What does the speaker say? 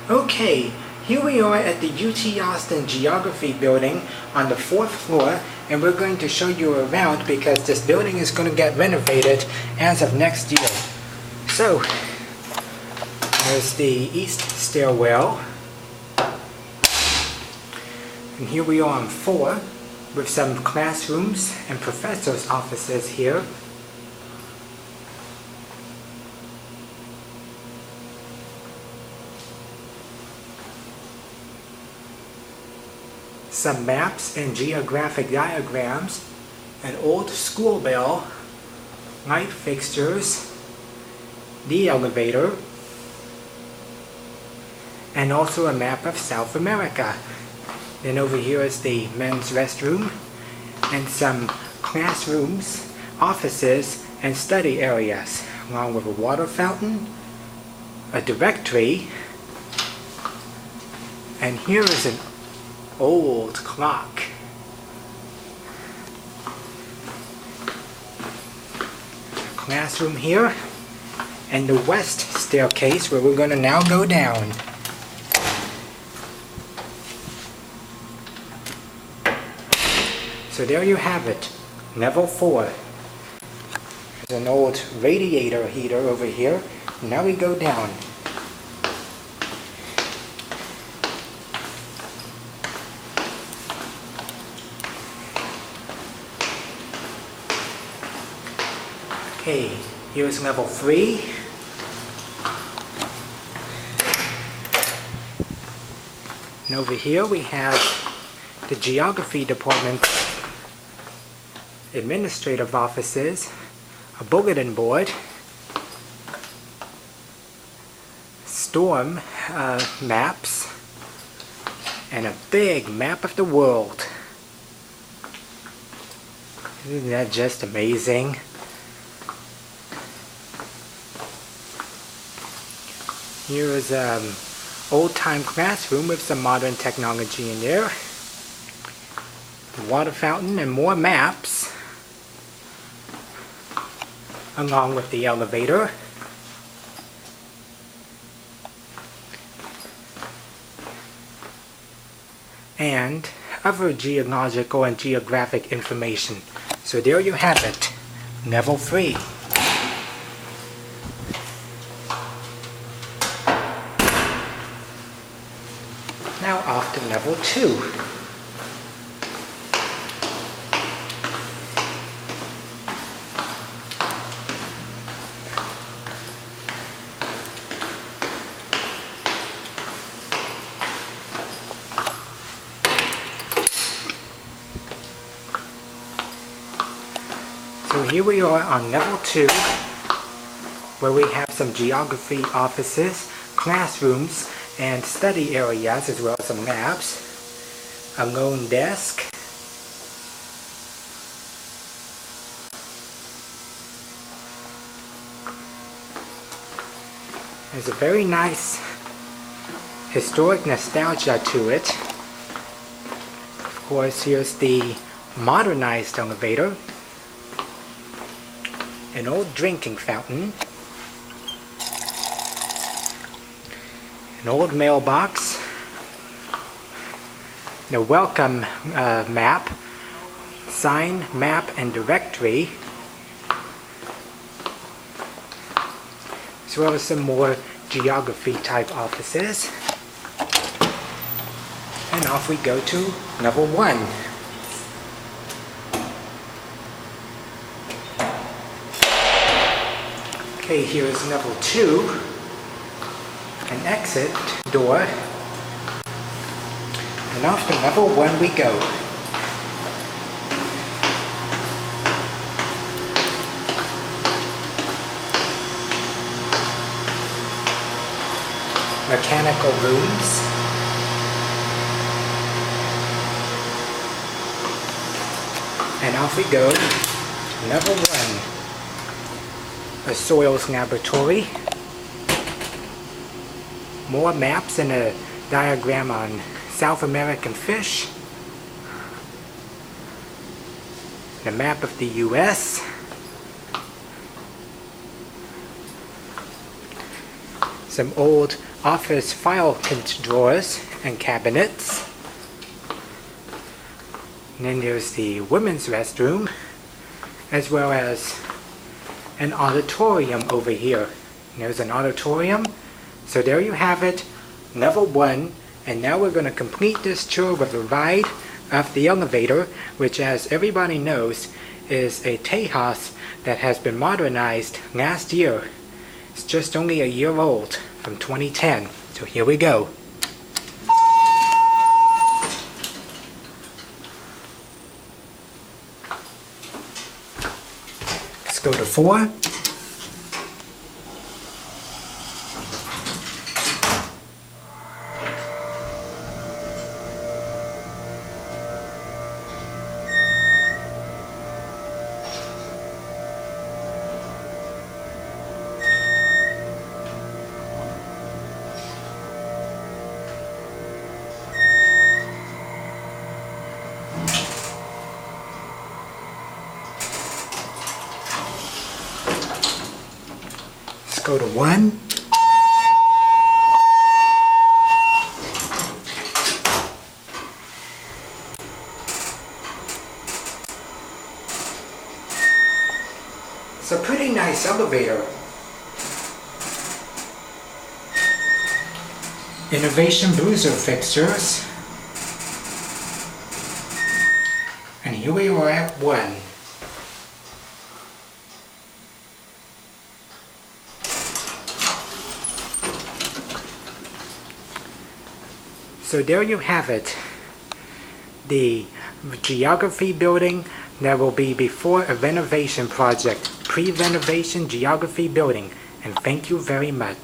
Okay, here we are at the UT Austin Geography building on the 4th floor, and we're going to show you around because this building is going to get renovated as of next year. So, there's the east stairwell, and here we are on 4 with some classrooms and professors' offices here. Some maps and geographic diagrams, an old school bell, light fixtures, the elevator, and also a map of South America. Then over here is the men's restroom and some classrooms, offices, and study areas, along with a water fountain, a directory, and here is an old clock. A classroom here, and the west staircase where we're going to now go down. So there you have it, level 4. There's an old radiator heater over here. Now we go down. Okay, here's level 3. And over here we have the geography department administrative offices, a bulletin board, storm maps, and a big map of the world. Isn't that just amazing? Here is an old-time classroom with some modern technology in there. The water fountain and more maps, along with the elevator. And other geological and geographic information. So there you have it, level 3. Now off to level 2. So here we are on level 2, where we have some geography offices, classrooms, and study areas, as well as some labs, a lone desk, there's a very nice historic nostalgia to it. Of course, here's the modernized elevator, an old drinking fountain, an old mailbox, the welcome map, sign, map, and directory, as well as some more geography type offices. And off we go to level 1. Okay, here is level 2. An exit door, and off to level 1 we go. Mechanical rooms, and off we go to level 1, a soils laboratory. More maps and a diagram on South American fish. The map of the US. some old office file drawers and cabinets. And then there's the women's restroom, as well as an auditorium over here. There's an auditorium. So there you have it, level 1. And now we're going to complete this tour with a ride of the elevator, which, as everybody knows, is a Tejas that has been modernized last year. It's just only a year old, from 2010. So here we go. Let's go to 4. Go to 1. It's a pretty nice elevator. Renovation bruiser fixtures. And here we are at 1. So there you have it, the geography building that will be before a renovation project, pre-renovation geography building, and thank you very much.